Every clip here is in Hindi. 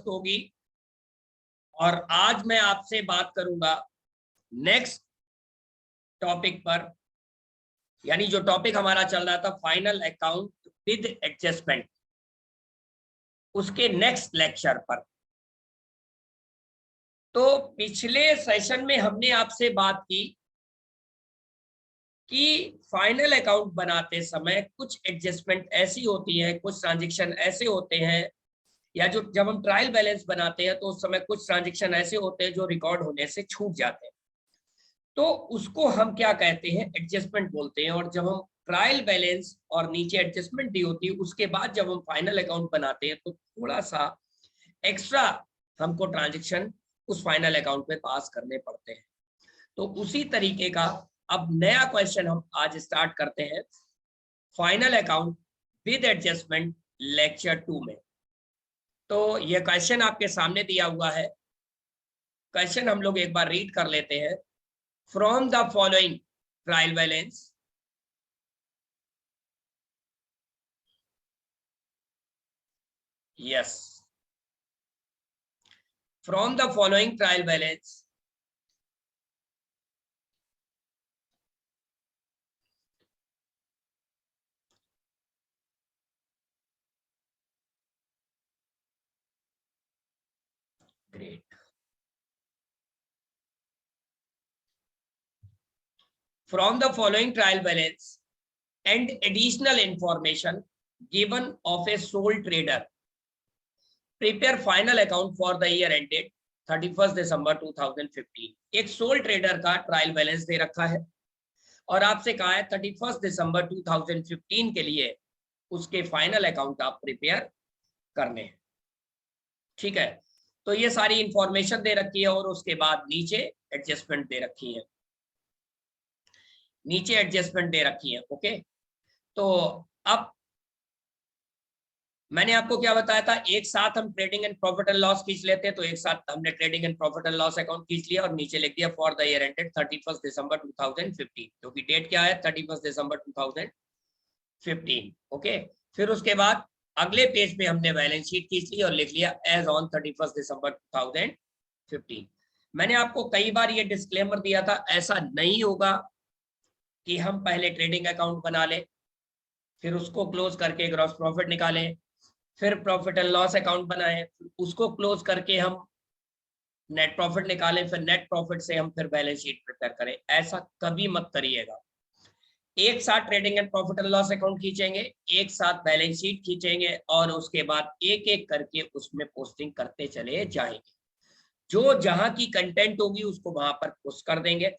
होगी और आज मैं आपसे बात करूंगा नेक्स्ट टॉपिक पर, यानी जो टॉपिक हमारा चल रहा था फाइनल अकाउंट विद एडजस्टमेंट, उसके नेक्स्ट लेक्चर पर। तो पिछले सेशन में हमने आपसे बात की कि फाइनल अकाउंट बनाते समय कुछ एडजस्टमेंट ऐसी होती है, कुछ ट्रांजैक्शन ऐसे होते हैं, या जो जब हम ट्रायल बैलेंस बनाते हैं तो उस समय कुछ ट्रांजैक्शन ऐसे होते हैं जो रिकॉर्ड होने से छूट जाते हैं, तो उसको हम क्या कहते हैं, एडजस्टमेंट बोलते हैं। और जब हम ट्रायल बैलेंस और नीचे एडजस्टमेंट दी होती है, उसके बाद जब हम फाइनल अकाउंट बनाते हैं तो थोड़ा सा एक्स्ट्रा हमको ट्रांजैक्शन उस फाइनल अकाउंट में पास करने पड़ते हैं। तो उसी तरीके का अब नया क्वेश्चन हम आज स्टार्ट करते हैं final account with adjustment lecture 2 में। तो ये क्वेश्चन आपके सामने दिया हुआ है। क्वेश्चन हम लोग एक बार रीड कर लेते हैं। From the following trial balance, yes, from the following trial balance, great, from the following trial balance and additional information given of a sole trader, prepare final account for the year ended 31st December 2015। एक सोल ट्रेडर का ट्रायल बैलेंस दे रखा है और आपसे कहा है 31 दिसंबर 2015 के लिए उसके फाइनल अकाउंट आप प्रिपेयर करने हैं। ठीक है, तो ये सारी इंफॉर्मेशन दे रखी है और उसके बाद नीचे एडजस्टमेंट दे रखी है, नीचे एडजस्टमेंट दे रखी है। ओके, तो अब मैंने आपको क्या बताया था, एक साथ हम trading and profit and loss खींच लेते हैं। तो एक साथ हमने trading and profit and loss account खींच लिया और नीचे लिख दिया फॉर द ईयर एंडेड 31 दिसंबर 2015, क्योंकि डेट क्या है 31 दिसंबर 2015। ओके, फिर उसके बाद अगले पेज पे हमने बैलेंस शीट खींच ली और लिख लिया एज ऑन 31 दिसंबर 2015। मैंने आपको कई बार ये डिस्क्लेमर दिया था, ऐसा नहीं होगा कि हम पहले ट्रेडिंग अकाउंट बना लें, फिर उसको क्लोज करके ग्रॉस प्रॉफिट निकालें, फिर प्रॉफिट एंड लॉस अकाउंट बनाएं, उसको क्लोज करके हम नेट प्रॉफिट निकालें, फिर नेट प्रॉफिट से हम फिर बैलेंस शीट प्रिपेयर करें। ऐसा कभी मत करिएगा। एक साथ trading and profit and loss account खींचेंगे, एक साथ बैलेंस शीट खींचेंगे और उसके बाद एक एक करके उसमें पोस्टिंग करते चले जाएंगे। जो जहां की कंटेंट होगी उसको वहां पर पोस्ट कर देंगे।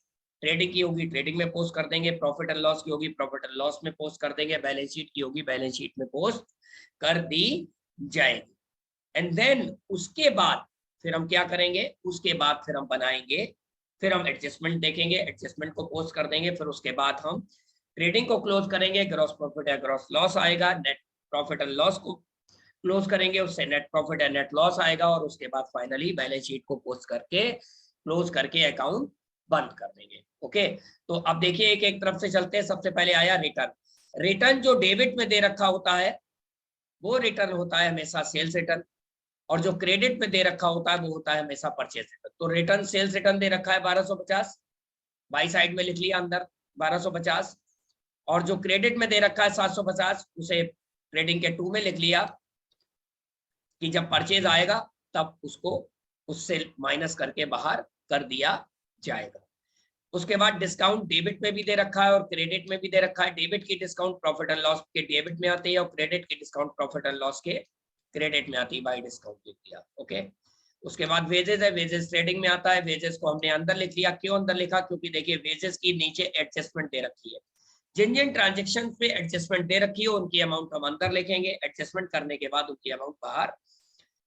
ट्रेडिंग की होगी ट्रेडिंग में पोस्ट कर देंगे, प्रॉफिट एंड लॉस की होगी प्रॉफिट एंड लॉस में पोस्ट कर देंगे, बैलेंस शीट की होगी बैलेंस शीट में पोस्ट कर दी जाएगी। एंड देन उसके बाद फिर हम क्या करेंगे, उसके बाद फिर हम बनाएंगे, फिर हम एडजस्टमेंट देखेंगे, एडजस्टमेंट को पोस्ट कर देंगे, फिर उसके बाद हम ट्रेडिंग को क्लोज करेंगे, ग्रॉस प्रॉफिट या ग्रॉस लॉस आएगा, नेट प्रॉफिट एंड लॉस को क्लोज करेंगे, उससे नेट प्रॉफिट या नेट लॉस आएगा और उसके बाद फाइनली बैलेंस शीट को पोस्ट करके क्लोज करके अकाउंट बंद कर देंगे। ओके, तो अब देखिए एक एक तरफ से चलते हैं। सबसे पहले आया रिटर्न। रिटर्न जो डेबिट में दे रखा होता है वो रिटर्न होता है हमेशा सेल्स रिटर्न, और जो क्रेडिट में दे रखा होता है वो होता है हमेशा परचेज रिटर्न। तो रिटर्न सेल्स रिटर्न दे रखा है 1250, बाई साइड में लिख लिया अंदर 1250, और जो क्रेडिट में दे रखा है 750 उसे ट्रेडिंग के 2 में लिख लिया कि जब परचेज आएगा तब उसको उससे माइनस करके बाहर कर दिया जाएगा। उसके बाद डिस्काउंट डेबिट में भी दे रखा है और क्रेडिट में भी दे रखा है। डेबिट की डिस्काउंट प्रॉफिट एंड लॉस के डेबिट में आती है और क्रेडिट की डिस्काउंट प्रॉफिट एंड लॉस के क्रेडिट में आती है, बाय डिस्काउंट लिख दिया। ओके, उसके बाद वेजेस है, वेजेस ट्रेडिंग में आता है, वेजेस को हमने अंदर लिख लिया। क्यों अंदर लिखा, क्योंकि देखिए वेजेस की नीचे एडजस्टमेंट दे रखी है, जिन जिन ट्रांजेक्शन पे एडजस्टमेंट दे रखी है उनकी अमाउंट हम अंदर लिखेंगे, एडजस्टमेंट करने के बाद उनकी अमाउंट बाहर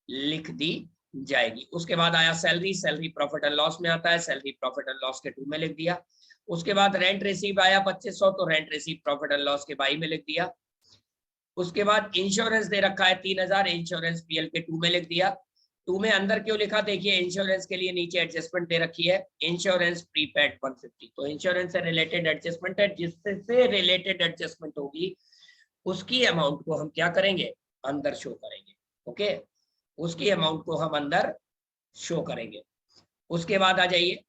लिख दी जाएगी। उसके बाद आया salary, salary profit and loss में आता है, सैलरी प्रॉफिट एंड लॉस के 2 में लिख दिया। उसके बाद रेंट रिसीव आया 2500, तो rent receive profit and loss के 22 में लिख दिया। उसके बाद इंश्योरेंस दे रखा है 3000, इंश्योरेंस पीएल के 2 में लिख दिया। 2 में अंदर क्यों लिखा, देखिए इंश्योरेंस के लिए नीचे एडजस्टमेंट दे रखी है, इंश्योरेंस प्रीपेड 150, तो इंश्योरेंस से रिलेटेड एडजस्टमेंट है, जिससे रिलेटेड एडजस्टमेंट होगी उसकी अमाउंट को हम क्या करेंगे, अंदर शो करेंगे। ओके, उसकी अमाउंट को हम अंदर शो करेंगे। उसके बाद आ जाइए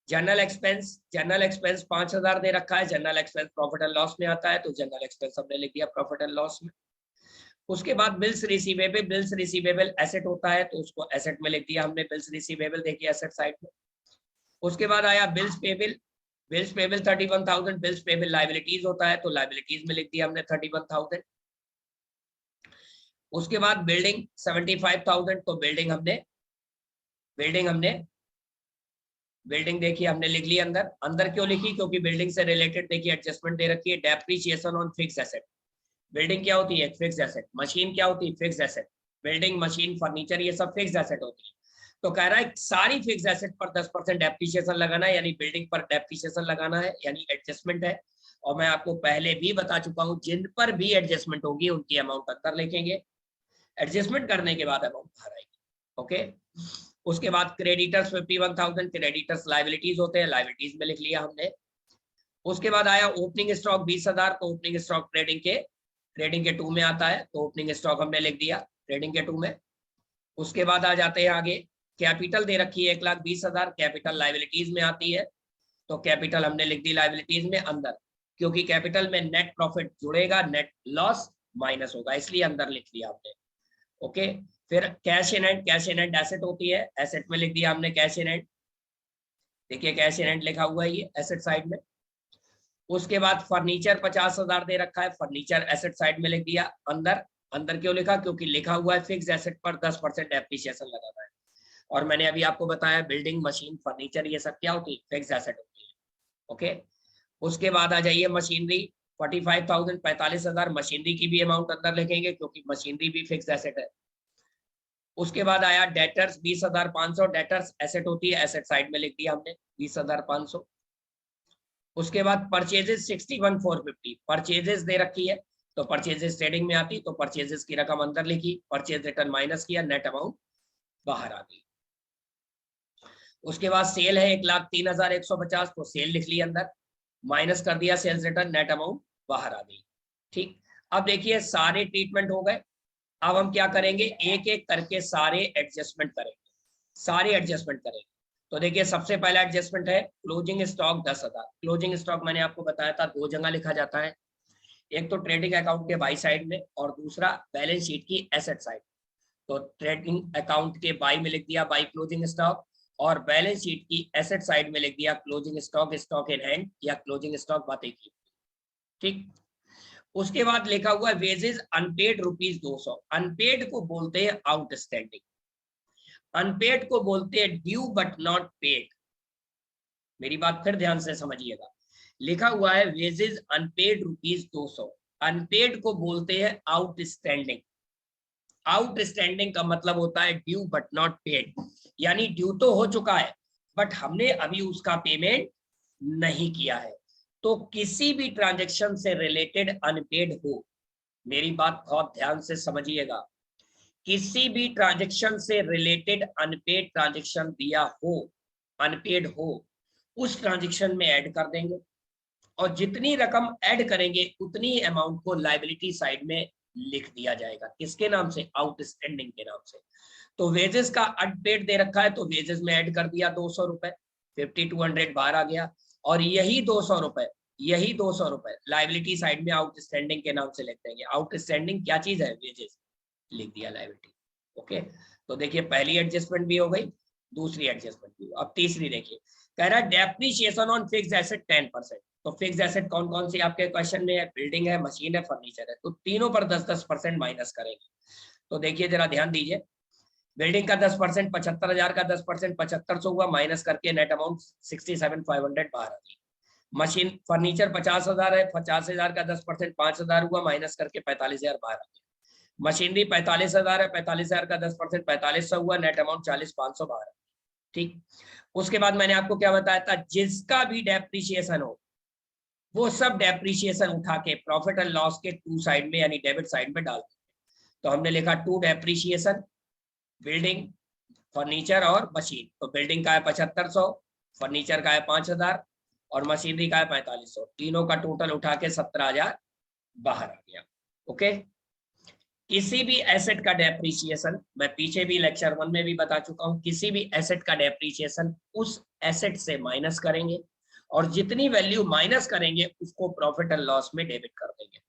जनरल एक्सपेंस। जनरल एक्सपेंस 5000 दे रखा है, general expense profit and loss में आता है, तो जनरल एक्सपेंस हमने लिख दिया प्रॉफिट एंड लॉस में। उसके बाद bills receivable, bills receivable asset होता है तो उसको एसेट में लिख दिया हमने, बिल्स रिसीवेबल देखिए एसेट साइड में। उसके बाद आया bills payable, bills payable 31,000, bills payable liabilities होता है तो लाइबिलिटीज में लिख दिया हमने 31,000। उसके बाद बिल्डिंग 75,000, तो बिल्डिंग देखिए हमने लिख ली अंदर। अंदर क्यों लिखी? क्योंकि बिल्डिंग से रिलेटेड देखिए एडजस्टमेंट दे रखी है, depreciation on fix asset. Building क्या होती है? Fix asset. मशीन क्या होती है? Fix asset. Building, machine, furniture ये सब फिक्स एसेट होती है। तो कह रहा है सारी फिक्स एसेट पर 10% डेप्रिसिएशन लगाना है, यानी बिल्डिंग पर डेप्रिसिएशन लगाना है, यानी एडजस्टमेंट है। और मैं आपको पहले भी बता चुका हूं, जिन पर भी एडजस्टमेंट होगी उनकी अमाउंट अंदर लिखेंगे, एडजस्टमेंट करने के बाद अमाउंट बाहर आएगी। ओके। उसके बाद क्रेडिटर्स 51,000, क्रेडिटर्स लाइबिलिटीज होते हैं, लाइबिलिटीज में लिख लिया हमने। उसके बाद आया ओपनिंग स्टॉक 20,000, तो ओपनिंग स्टॉक ट्रेडिंग के 2 में आता है, तो ओपनिंग स्टॉक हमने लिख दिया ट्रेडिंग के 2 में। उसके बाद आ जाते हैं आगे, कैपिटल दे रखी है 1,20,000, कैपिटल लाइबिलिटीज में आती है, तो कैपिटल हमने लिख दी लाइबिलिटीज में अंदर, क्योंकि कैपिटल में नेट प्रॉफिट जुड़ेगा, नेट लॉस माइनस होगा, इसलिए अंदर लिख दिया हमने। ओके। फिर cash in hand, cash in hand asset होती है, एसेट में लिख दिया हमने कैश इन हैंड। देखिए कैश इन हैंड लिखा हुआ है ये एसेट साइड में। उसके बाद फर्नीचर 50,000 दे रखा है, फर्नीचर एसेट साइड में लिख दिया अंदर। अंदर क्यों लिखा? क्योंकि लिखा हुआ है फिक्स एसेट पर 10% डेप्रिसिएशन लगाना है। और मैंने अभी आपको बताया बिल्डिंग, मशीन, फर्नीचर ये सब क्या होती है? फिक्स एसेट होती है। ओके। उसके बाद आ जाइए मशीनरी 45,000, 45,000 मशीनरी की भी अमाउंट अंदर लिखेंगे, क्योंकि मशीनरी भी फिक्स एसेट है। उसके बाद आया डेटर्स 20,500, डेटर्स एसेट होती है, एसेट साइड में लिख दिया हमने 20,500। उसके बाद परचेजेस 61,450, परचेजेस दे रखी है, तो परचेजेस ट्रेडिंग में आती, तो परचेजेस की रकम अंदर लिखी, परचेज रिटर्न माइनस किया, नेट अमाउंट बाहर आ गई। उसके बाद सेल है 1,03,150, तो सेल लिख ली अंदर, माइनस कर दिया सेल्स रिटर्न, नेट अमाउंट बाहर आ गई। ठीक। अब देखिए सारे ट्रीटमेंट हो गए। अब हम क्या करेंगे? एक एक करके सारे एडजस्टमेंट करेंगे। तो देखिए सबसे पहला एडजस्टमेंट है क्लोजिंग स्टॉक 10,000। क्लोजिंग स्टॉक मैंने आपको बताया था 2 जगह लिखा जाता है, एक तो ट्रेडिंग अकाउंट के बाई साइड में और दूसरा बैलेंस शीट की एसेट साइड। तो ट्रेडिंग अकाउंट के बाई में लिख दिया बाई क्लोजिंग स्टॉक, और बैलेंस शीट की एसेट साइड में लिख दिया closing stock, stock in hand या क्लोजिंग स्टॉक बातें की। ठीक। उसके बाद लिखा हुआ है वेजेस अनपेड ₹200। अनपेड को बोलते हैं आउटस्टैंडिंग, अनपेड को बोलते हैं ड्यू बट नॉट पेड। मेरी बात फिर ध्यान से समझिएगा, लिखा हुआ है वेजेस अनपेड ₹200, अनपेड को बोलते हैं आउटस्टैंडिंग। आउटस्टैंडिंग का मतलब होता है ड्यू बट नॉट पेड, यानी ड्यू तो हो चुका है बट हमने अभी उसका पेमेंट नहीं किया है। तो किसी भी ट्रांजैक्शन से रिलेटेड अनपेड हो, मेरी बात बहुत ध्यान से समझिएगा, किसी भी ट्रांजैक्शन से रिलेटेड अनपेड ट्रांजैक्शन दिया हो, अनपेड हो, उस ट्रांजैक्शन में ऐड कर देंगे, और जितनी रकम ऐड करेंगे उतनी अमाउंट को लायबिलिटी साइड में लिख दिया जाएगा। किसके नाम से? आउटस्टैंडिंग के नाम से। तो वेजेस का अनपेड दे रखा है, तो वेजेस में ऐड कर दिया 200 रुपए, 5200 बाहर आ गया, और यही 200 रुपए लायबिलिटी साइड में आउटस्टैंडिंग के नाम से लिख देंगे। आउटस्टैंडिंग क्या चीज है? वेजेस, लिख दिया लायबिलिटी। ओके। तो देखिए पहली एडजस्टमेंट भी हो गई, दूसरी एडजस्टमेंट भी। अब तीसरी देखिए, कह रहा है डेप्रिसिएशन ऑन फिक्स्ड एसेट 10%। तो फिक्स्ड एसेट कौन कौन सी आपके क्वेश्चन में है? बिल्डिंग है, मशीन है, फर्नीचर है, तो तीनों पर 10-10% माइनस करेंगे। तो देखिए जरा ध्यान दीजिए, बिल्डिंग का 10%, 75,000 का 10%, 7500 हुआ, माइनस करके नेट अमाउंट 67,500 बाहर आ गई। मशीन फर्नीचर 50,000 है, 50,000 का 10%, 5,000 हुआ, माइनस करके 45,000 बाहर आ गया। मशीनरी 45,000 है, 45,000 का 10%, 4500 हुआ, नेट अमाउंट 40,500 बाहर आ गया। ठीक। उसके बाद मैंने आपको क्या बताया था? जिसका भी डेप्रिसिएशन हो वो सब डेप्रिसिएशन उठा के प्रॉफिट एंड लॉस के 2 साइड में यानी डेबिट साइड में डाल देंगे। तो हमने लिखा 2 डेप्रिसिएशन, बिल्डिंग, फर्नीचर और मशीन। तो बिल्डिंग का है 7500, फर्नीचर का है 5,000 और मशीनरी का है 4500। तीनों का टोटल उठा के 17,000 बाहर आ गया। ओके। किसी भी एसेट का डेप्रिसिएशन, मैं पीछे भी लेक्चर 1 में भी बता चुका हूं, किसी भी एसेट का डेप्रिसिएशन उस एसेट से माइनस करेंगे और जितनी वैल्यू माइनस करेंगे उसको प्रॉफिट एंड लॉस में डेबिट कर देंगे।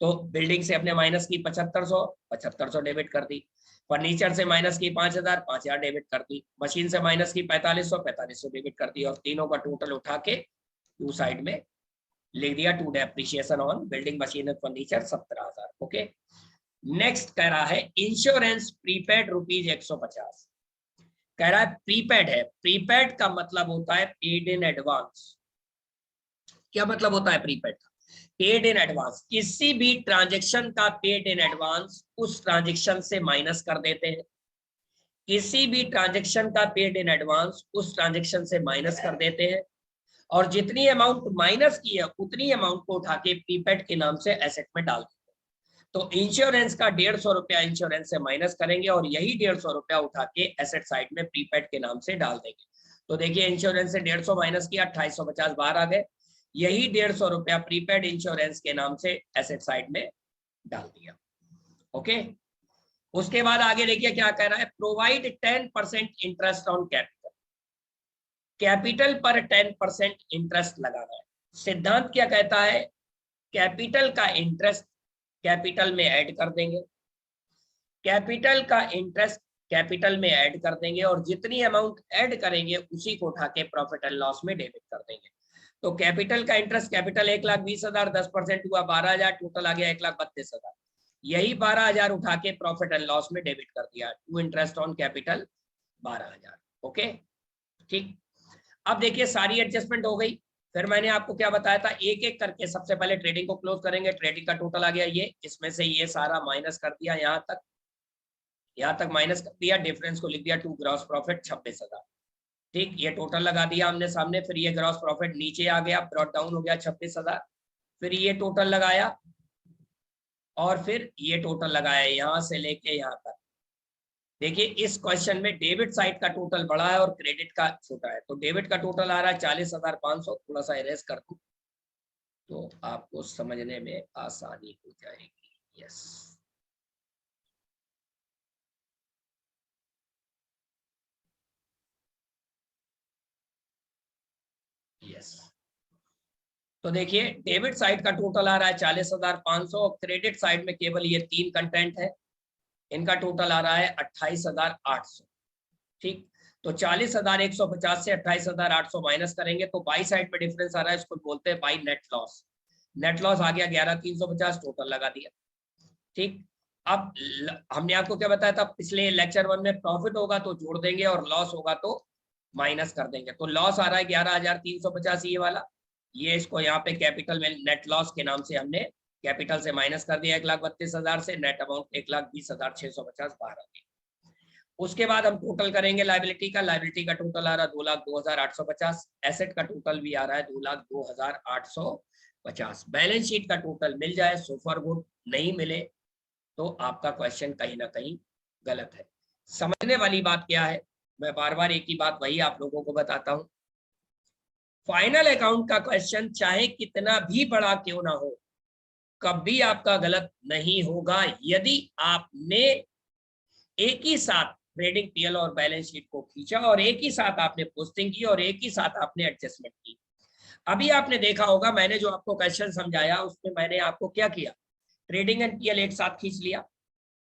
तो बिल्डिंग से अपने माइनस की 7500 डेबिट कर दी, फर्नीचर से माइनस की 5000 डेबिट कर दी, मशीन से माइनस की 4500 डेबिट कर दी, और तीनों का टोटल उठा के टू साइड में लिख दिया, to depreciation on building machine and furniture 17000। Okay, next कह रहा है इंश्योरेंस प्रीपेड रुपीज 150। कह रहा है प्रीपेड है, प्रीपेड का मतलब होता है पेड इन एडवांस। क्या मतलब होता है प्रीपेड का? पेड इन एडवांस, किसी भी ट्रांजेक्शन का पेड इन एडवांस उस ट्रांजेक्शन से माइनस कर देते हैं, किसी भी ट्रांजेक्शन का पेड इन एडवांस उस ट्रांजेक्शन से माइनस कर देते हैं, और जितनी अमाउंट माइनस की है उतनी अमाउंट को उठा के प्रीपेड के नाम से एसेट में डाल देते हैं। तो इंश्योरेंस का 150 रुपया इंश्योरेंस से माइनस करेंगे और यही 150 रुपया उठा के एसेट साइड में प्रीपेड के नाम से डाल देंगे। तो देखिए इंश्योरेंस से 150 माइनस किया, 2850 बाहर आ गए, यही 150 रुपया प्रीपेड इंश्योरेंस के नाम से एसेट साइड में डाल दिया। ओके, उसके बाद आगे देखिए क्या कह रहा है, provide 10% interest on capital. Capital पर 10% इंटरेस्ट लगाना है। सिद्धांत क्या कहता है, कैपिटल का इंटरेस्ट कैपिटल में ऐड कर देंगे, कैपिटल का इंटरेस्ट कैपिटल में ऐड कर देंगे, और जितनी अमाउंट ऐड करेंगे उसी को उठा के प्रॉफिट एंड लॉस में डेबिट कर देंगे। तो कैपिटल का इंटरेस्ट, कैपिटल 1,20,000, 10% हुआ 12,000, टोटल आ गया 1,32,000। यही 12,000 उठा के प्रॉफिट एंड लॉस में डेबिट कर दिया, to interest on capital 12,000। Okay, ठीक। अब देखिए सारी एडजस्टमेंट हो गई। फिर मैंने आपको क्या बताया था, एक एक करके सबसे पहले ट्रेडिंग को क्लोज करेंगे। ट्रेडिंग का टोटल आ गया ये, इसमें से ये सारा माइनस कर दिया, यहाँ तक माइनस कर दिया, डिफरेंस को लिख दिया टू ग्रॉस प्रॉफिट 26,000। ठीक, ये टोटल लगा दिया हमने सामने, फिर ये ग्रॉस प्रॉफिट नीचे आ गया, ब्रॉट डाउन हो गया 26,000, फिर ये टोटल लगाया और फिर ये टोटल लगाया यहां से लेके यहां तक। देखिए इस क्वेश्चन में डेबिट साइड का टोटल बड़ा है और क्रेडिट का छोटा है, तो डेबिट का टोटल आ रहा है 40,500। थोड़ा सा इरेज कर दूं तो आपको समझने में आसानी हो जाएगी। Yes, yes. तो देखिए डेबिट साइड का टोटल आ रहा है 40,500, क्रेडिट साइड में केवल ये 3 कंटेंट है, इनका टोटल आ रहा है 28,800। ठीक, तो 40,150 से 28,800 माइनस करेंगे तो बाई साइड में डिफरेंस आ रहा है, इसको बोलते हैं by net loss. Net loss आ गया 11,350, टोटल लगा दिया। ठीक, अब हमने आपको क्या बताया था पिछले लेक्चर 1 में, प्रॉफिट होगा तो जोड़ देंगे और लॉस होगा तो माइनस कर देंगे। तो लॉस आ रहा है 11,350 ये वाला, ये इसको यहाँ पे कैपिटल में नेट लॉस के नाम से हमने कैपिटल से माइनस कर दिया 1,32,000 से, नेट अमाउंट 1,20,650 बाहर आ गई। उसके बाद हम टोटल करेंगे लाइबिलिटी का। लाइबिलिटी का टोटल आ रहा है 2,02,850, एसेट का टोटल भी आ रहा है 2,02,850। बैलेंस शीट का टोटल मिल जाए सो फॉर गुड, नहीं मिले तो आपका क्वेश्चन कहीं ना कहीं गलत है। समझने वाली बात क्या है, मैं बार बार एक ही बात वही आप लोगों को बताता हूं, फाइनल अकाउंट का क्वेश्चन चाहे कितना भी बड़ा क्यों ना हो, कभी आपका गलत नहीं होगा यदि आपने एक ही साथ ट्रेडिंग पीएल और बैलेंस शीट को खींचा और एक ही साथ आपने पोस्टिंग की और एक ही साथ आपने एडजस्टमेंट की। अभी आपने देखा होगा मैंने जो आपको क्वेश्चन समझाया उसमें मैंने आपको क्या किया, ट्रेडिंग एंड पीएल एक साथ खींच लिया,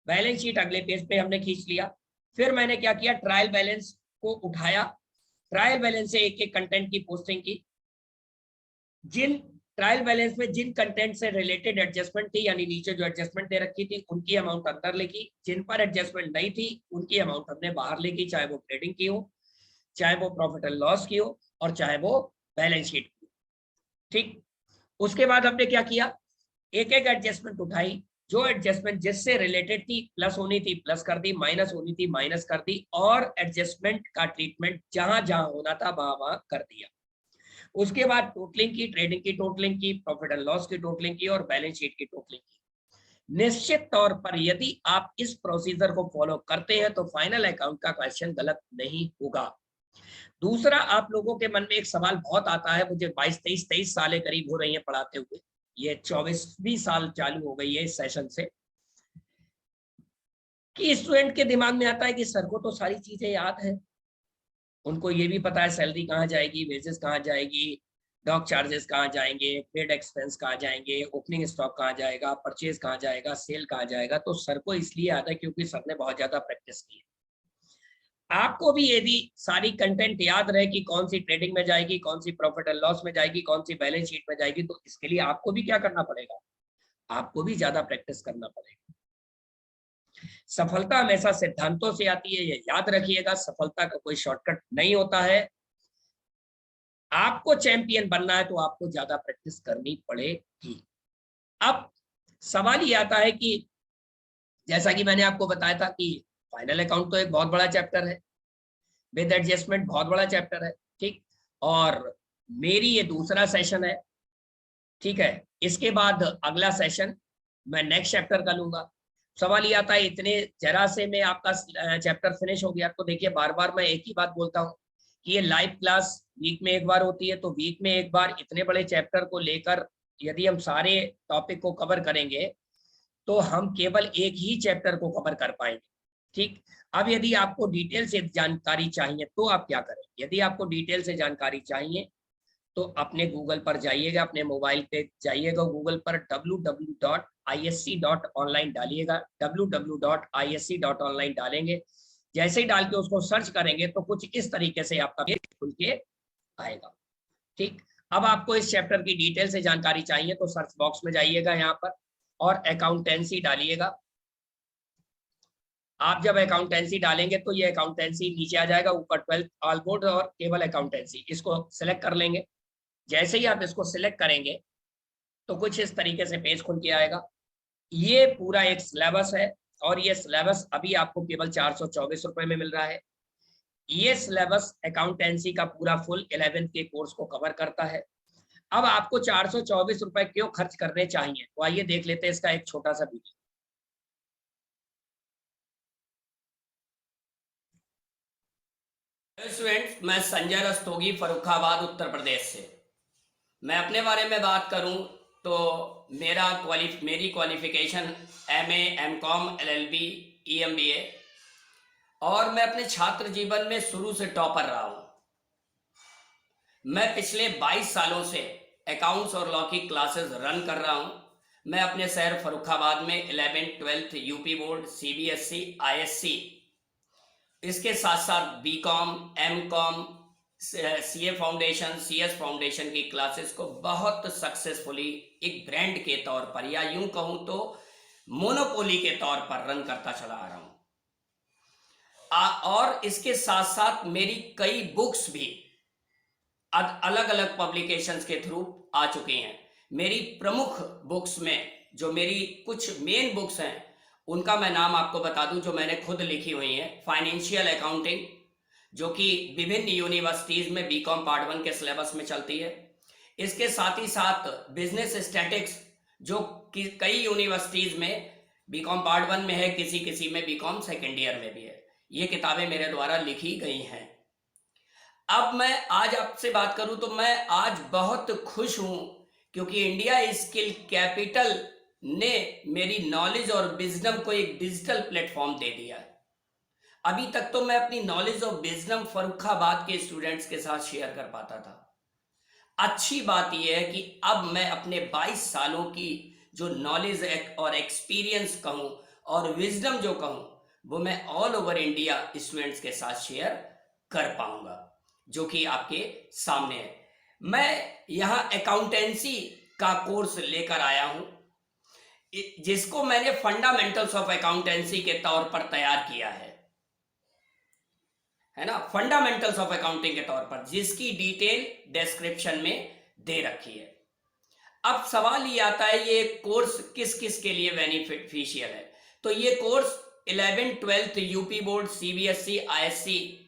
बैलेंस शीट अगले पेज पे हमने खींच लिया, फिर मैंने क्या किया, ट्रायल बैलेंस को उठाया, ट्रायल बैलेंस से एक एक कंटेंट की पोस्टिंग की, जिन ट्रायल बैलेंस में जिन कंटेंट से रिलेटेड एडजस्टमेंट थी यानी नीचे जो एडजस्टमेंट दे रखी थी उनकी अमाउंट अंदर लिखी, जिन पर एडजस्टमेंट नहीं थी उनकी अमाउंट हमने बाहर लिखी, चाहे वो ट्रेडिंग की हो, चाहे वो प्रॉफिट एंड लॉस की हो, और चाहे वो बैलेंस शीट की। ठीक, उसके बाद हमने क्या किया, एक एक एडजस्टमेंट उठाई, जो एडजस्टमेंट जिससे रिलेटेड थी प्लस होनी थी प्लस कर दी, माइनस होनी थी माइनस कर दी, और एडजस्टमेंट का ट्रीटमेंट जहां जहां होना था वहां वहां कर दिया। उसके बाद टोटलिंग की, ट्रेडिंग की टोटलिंग की, प्रॉफिट एंड लॉस की टोटलिंग की, और बैलेंस शीट की टोटलिंग की। निश्चित तौर पर यदि आप इस प्रोसीजर को फॉलो करते हैं तो फाइनल अकाउंट का क्वेश्चन गलत नहीं होगा। दूसरा, आप लोगों के मन में एक सवाल बहुत आता है, मुझे 22-23 सालें करीब हो रही हैं पढ़ाते हुए, ये 24वीं साल चालू हो गई है इस सेशन से। कि स्टूडेंट के दिमाग में आता है कि सर को तो सारी चीजें याद है, उनको ये भी पता है सैलरी कहाँ जाएगी, वेजेस कहाँ जाएगी, डॉक चार्जेस कहाँ जाएंगे, पेड एक्सपेंस कहाँ जाएंगे, ओपनिंग स्टॉक कहाँ जाएगा, परचेज कहाँ जाएगा, सेल कहाँ जाएगा। तो सर को इसलिए आता है क्योंकि सर ने बहुत ज्यादा प्रैक्टिस की है। आपको भी यदि सारी कंटेंट याद रहे कि कौन सी ट्रेडिंग में जाएगी, कौन सी प्रॉफिट एंड लॉस में जाएगी, कौन सी बैलेंस शीट में जाएगी, तो इसके लिए आपको भी क्या करना पड़ेगा, आपको भी ज्यादा प्रैक्टिस करना पड़ेगा। सफलता हमेशा सिद्धांतों से आती है, ये याद रखिएगा। सफलता का कोई शॉर्टकट नहीं होता है। आपको चैंपियन बनना है तो आपको ज्यादा प्रैक्टिस करनी पड़ेगी। अब सवाल ये आता है कि जैसा कि मैंने आपको बताया था कि फाइनल अकाउंट तो एक बहुत बड़ा चैप्टर है, विद एडजस्टमेंट बहुत बड़ा चैप्टर है, ठीक। और मेरी ये दूसरा सेशन है, ठीक है। इसके बाद अगला सेशन मैं नेक्स्ट चैप्टर का लूंगा। सवाल ये आता है इतने जरा से में आपका चैप्टर फिनिश हो गया। तो देखिए बार बार मैं एक ही बात बोलता हूँ कि ये लाइव क्लास वीक में एक बार होती है, तो वीक में एक बार इतने बड़े चैप्टर को लेकर यदि हम सारे टॉपिक को कवर करेंगे तो हम केवल एक ही चैप्टर को कवर कर पाएंगे, ठीक। अब यदि आपको डिटेल से जानकारी चाहिए तो आप क्या करें, यदि आपको डिटेल से जानकारी चाहिए तो अपने गूगल पर जाइएगा, अपने मोबाइल पे जाइएगा, गूगल पर www.isc.online डालिएगा, www.isc.online डालेंगे। जैसे ही डाल के उसको सर्च करेंगे तो कुछ इस तरीके से आपका पेज खुल के आएगा, ठीक। अब आपको इस चैप्टर की डिटेल से जानकारी चाहिए तो सर्च बॉक्स में जाइएगा यहाँ पर और अकाउंटेंसी डालिएगा। आप जब अकाउंटेंसी डालेंगे तो ये अकाउंटेंसी नीचे आ जाएगा, ऊपर 12th ऑल बोर्ड और केवल अकाउंटेंसी, इसको सिलेक्ट कर लेंगे। जैसे ही आप इसको सिलेक्ट करेंगे तो कुछ इस तरीके से पेज खुल के आएगा। ये पूरा एक सिलेबस है और ये सिलेबस अभी आपको केवल 424 रुपए में मिल रहा है। ये सिलेबस अकाउंटेंसी का पूरा फुल 11th के कोर्स को कवर करता है। अब आपको 424 रुपए क्यों खर्च करने चाहिए, तो आइए देख लेते हैं इसका एक छोटा सा वीडियो। स्टूडेंट्स, मैं संजय रस्तोगी, फर्रुखाबाद, उत्तर प्रदेश से। मैं अपने बारे में बात करूं तो मेरी qualification MA, MCOM, LLB, EMBA और मैं अपने छात्र जीवन में शुरू से टॉपर रहा हूं। मैं पिछले 22 सालों से अकाउंट्स और लॉ की क्लासेस रन कर रहा हूं। मैं अपने शहर फर्रुखाबाद में 11th 12th UP board, CBSE, ISC, इसके साथ साथ BCom, MCom, CA foundation, CS foundation की क्लासेस को बहुत सक्सेसफुली एक ब्रांड के तौर पर या यूं कहूं तो मोनोपोली के तौर पर रन करता चला आ रहा हूं। और इसके साथ साथ मेरी कई बुक्स भी अलग अलग पब्लिकेशंस के थ्रू आ चुकी हैं। मेरी प्रमुख बुक्स में जो मेरी कुछ मेन बुक्स हैं उनका मैं नाम आपको बता दूं जो मैंने खुद लिखी हुई है। फाइनेंशियल अकाउंटिंग, जो कि विभिन्न यूनिवर्सिटीज में BCom पार्ट 1 के सिलेबस में चलती है। इसके साथ ही साथ बिजनेस स्टैटिक्स, जो कई यूनिवर्सिटीज में BCom पार्ट 1 में है, किसी किसी में BCom सेकेंड ईयर में भी है। ये किताबें मेरे द्वारा लिखी गई हैं। अब मैं आज आपसे बात करूं तो मैं आज बहुत खुश हूं क्योंकि इंडिया स्किल कैपिटल ने मेरी नॉलेज और विजडम को एक डिजिटल प्लेटफॉर्म दे दिया है। अभी तक तो मैं अपनी नॉलेज और विजडम फर्रुखाबाद के स्टूडेंट्स के साथ शेयर कर पाता था। अच्छी बात यह है कि अब मैं अपने 22 सालों की जो नॉलेज और एक्सपीरियंस कहूं और विजडम जो कहूं वो मैं ऑल ओवर इंडिया स्टूडेंट्स के साथ शेयर कर पाऊंगा, जो कि आपके सामने है। मैं यहां अकाउंटेंसी का कोर्स लेकर आया हूं जिसको मैंने फंडामेंटल्स ऑफ अकाउंटेंसी के तौर पर तैयार किया है ना, फंडामेंटल्स ऑफ अकाउंटिंग के तौर पर, जिसकी डिटेल डिस्क्रिप्शन में दे रखी है। अब सवाल ये आता है ये कोर्स किस किस के लिए बेनिफिशियल है। तो ये course 11th 12th UP board, CBSE, ISC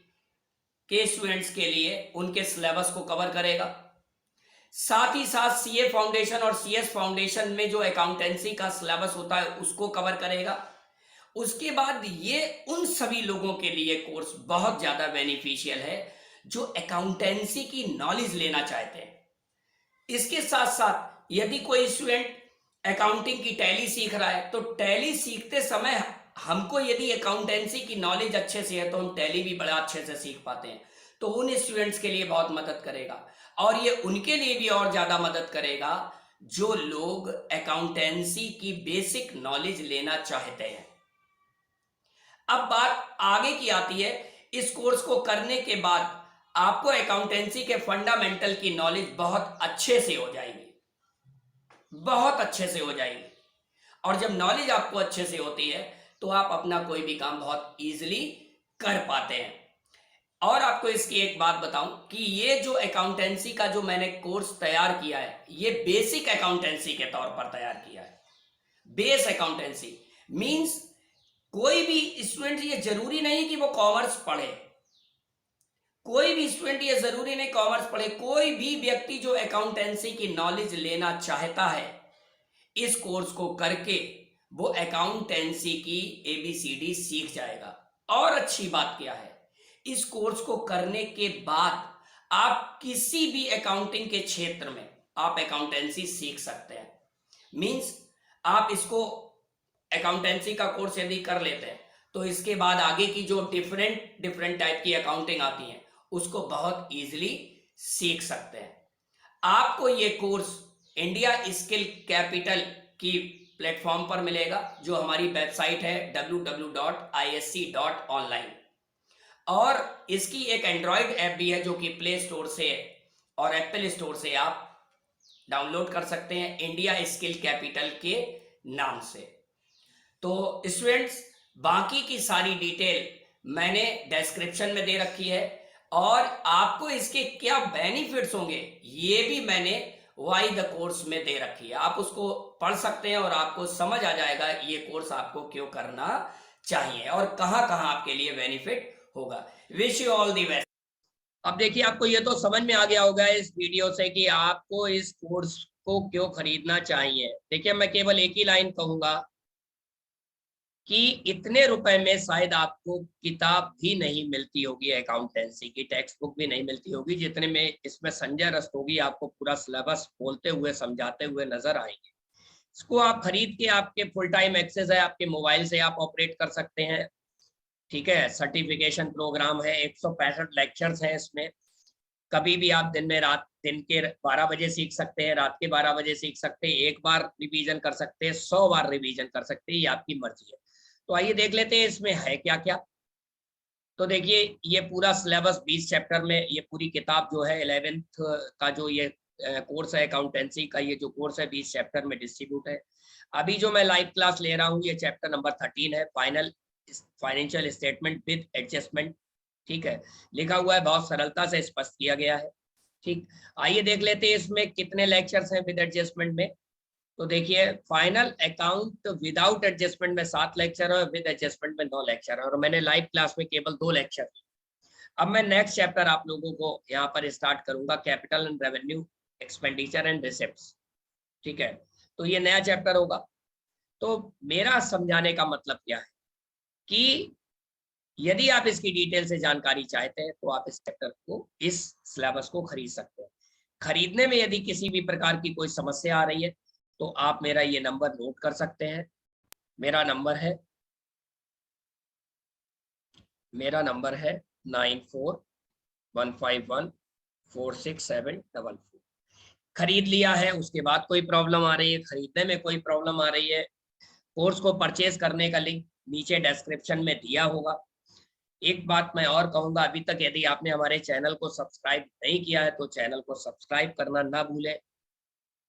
के स्टूडेंट्स के लिए उनके सिलेबस को कवर करेगा। साथ ही साथ CA फाउंडेशन और CS फाउंडेशन में जो अकाउंटेंसी का सिलेबस होता है उसको कवर करेगा। उसके बाद ये उन सभी लोगों के लिए कोर्स बहुत ज्यादा बेनिफिशियल है जो अकाउंटेंसी की नॉलेज लेना चाहते हैं। इसके साथ साथ यदि कोई स्टूडेंट अकाउंटिंग की टैली सीख रहा है तो टैली सीखते समय हमको यदि अकाउंटेंसी की नॉलेज अच्छे से है तो हम टैली भी बड़ा अच्छे से सीख पाते हैं। तो उन स्टूडेंट्स के लिए बहुत मदद करेगा, और ये उनके लिए भी और ज्यादा मदद करेगा जो लोग अकाउंटेंसी की बेसिक नॉलेज लेना चाहते हैं। अब बात आगे की आती है, इस कोर्स को करने के बाद आपको अकाउंटेंसी के फंडामेंटल की नॉलेज बहुत अच्छे से हो जाएगी, बहुत अच्छे से हो जाएगी। और जब नॉलेज आपको अच्छे से होती है तो आप अपना कोई भी काम बहुत इजीली कर पाते हैं। और आपको इसकी एक बात बताऊं कि ये जो अकाउंटेंसी का जो मैंने कोर्स तैयार किया है, ये बेसिक अकाउंटेंसी के तौर पर तैयार किया है। बेस अकाउंटेंसी मींस कोई भी स्टूडेंट, ये जरूरी नहीं कि वो कॉमर्स पढ़े, कोई भी स्टूडेंट ये जरूरी नहीं कॉमर्स पढ़े, कोई भी व्यक्ति जो अकाउंटेंसी की नॉलेज लेना चाहता है, इस कोर्स को करके वो अकाउंटेंसी की एबीसीडी सीख जाएगा। और अच्छी बात क्या है, इस कोर्स को करने के बाद आप किसी भी अकाउंटिंग के क्षेत्र में आप अकाउंटेंसी सीख सकते हैं। मींस आप इसको अकाउंटेंसी का कोर्स यदि कर लेते हैं तो इसके बाद आगे की जो डिफरेंट डिफरेंट टाइप की अकाउंटिंग आती है उसको बहुत इजीली सीख सकते हैं। आपको ये कोर्स इंडिया स्किल कैपिटल की प्लेटफॉर्म पर मिलेगा, जो हमारी वेबसाइट है www.isc.online। और इसकी एक एंड्रॉयड ऐप भी है जो कि प्ले स्टोर से और एप्पल स्टोर से आप डाउनलोड कर सकते हैं, इंडिया स्किल कैपिटल के नाम से। तो स्टूडेंट्स, बाकी की सारी डिटेल मैंने डिस्क्रिप्शन में दे रखी है, और आपको इसके क्या बेनिफिट्स होंगे ये भी मैंने वाई द कोर्स में दे रखी है। आप उसको पढ़ सकते हैं और आपको समझ आ जाएगा ये कोर्स आपको क्यों करना चाहिए और कहां कहां आपके लिए बेनिफिट होगा। Wish you all the best. अब देखिए, आपको ये तो समझ में आ गया होगा इस वीडियो से कि आपको इस कोर्स को क्यों खरीदना चाहिए। देखिए, मैं केवल एक ही लाइन कहूंगा कि इतने रुपए में शायद आपको किताब भी नहीं मिलती होगी, अकाउंटेंसी की टेक्स्ट बुक भी नहीं मिलती होगी, जितने में इसमें संजय रस्तोगी आपको पूरा सिलेबस बोलते हुए समझाते हुए नजर आएंगे। इसको आप खरीद के, आपके फुल टाइम एक्सेस है, आपके मोबाइल से आप ऑपरेट कर सकते हैं। ठीक है, सर्टिफिकेशन प्रोग्राम है, 165 लेक्चर्स हैं इसमें। कभी भी आप दिन में, रात दिन के 12 बजे सीख सकते हैं, रात के 12 बजे सीख सकते हैं, एक बार रिवीजन कर सकते हैं, 100 बार रिवीजन कर सकते हैं, ये आपकी मर्जी है। तो आइए देख लेते हैं इसमें है क्या क्या। तो देखिए, ये पूरा सिलेबस 20 चैप्टर में, ये पूरी किताब जो है 11th का जो ये कोर्स है अकाउंटेंसी का, ये जो कोर्स है 20 चैप्टर में डिस्ट्रीब्यूट है। अभी जो मैं लाइव क्लास ले रहा हूँ ये चैप्टर नंबर 13 है, फाइनेंशियल स्टेटमेंट विद एडजस्टमेंट। ठीक है, लिखा हुआ है, बहुत सरलता से स्पष्ट किया गया है। ठीक, आइए देख लेते हैं इसमें कितने लेक्चर्स हैं विद एडजस्टमेंट में। तो देखिए, फाइनल अकाउंट विदाउट एडजस्टमेंट में 7 लेक्चर है, विद एडजस्टमेंट में 9 लेक्चर है, और मैंने लाइव क्लास में केवल 2 लेक्चर। अब मैं नेक्स्ट चैप्टर आप लोगों को यहाँ पर स्टार्ट करूंगा, capital and revenue, expenditure and receipts. ठीक है, तो ये नया चैप्टर होगा। तो मेरा समझाने का मतलब क्या है कि यदि आप इसकी डिटेल से जानकारी चाहते हैं तो आप इस चैप्टर को, इस सिलेबस को खरीद सकते हैं। खरीदने में यदि किसी भी प्रकार की कोई समस्या आ रही है तो आप मेरा ये नंबर नोट कर सकते हैं। मेरा नंबर है 9415146744। खरीद लिया है, उसके बाद कोई प्रॉब्लम आ रही है, खरीदने में कोई प्रॉब्लम आ रही है, कोर्स को परचेज करने का लिंक नीचे डिस्क्रिप्शन में दिया होगा। एक बात मैं और कहूंगा, अभी तक यदि आपने हमारे चैनल को सब्सक्राइब नहीं किया है तो चैनल को सब्सक्राइब करना ना भूलें।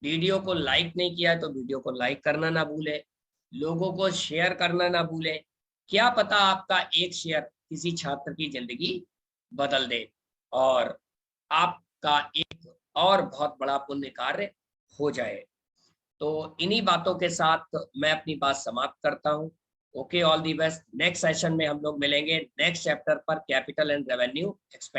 वीडियो को लाइक नहीं किया है तो वीडियो को लाइक करना ना भूलें। लोगों को शेयर करना ना भूलें। क्या पता आपका एक शेयर किसी छात्र की जिंदगी बदल दे और आपका एक और बहुत बड़ा पुण्य कार्य हो जाए। तो इन्हीं बातों के साथ मैं अपनी बात समाप्त करता हूं। Okay, all the best. Next session में हम लोग मिलेंगे नेक्स्ट चैप्टर पर, कैपिटल एंड रेवेन्यू एक्सपेंडिचर।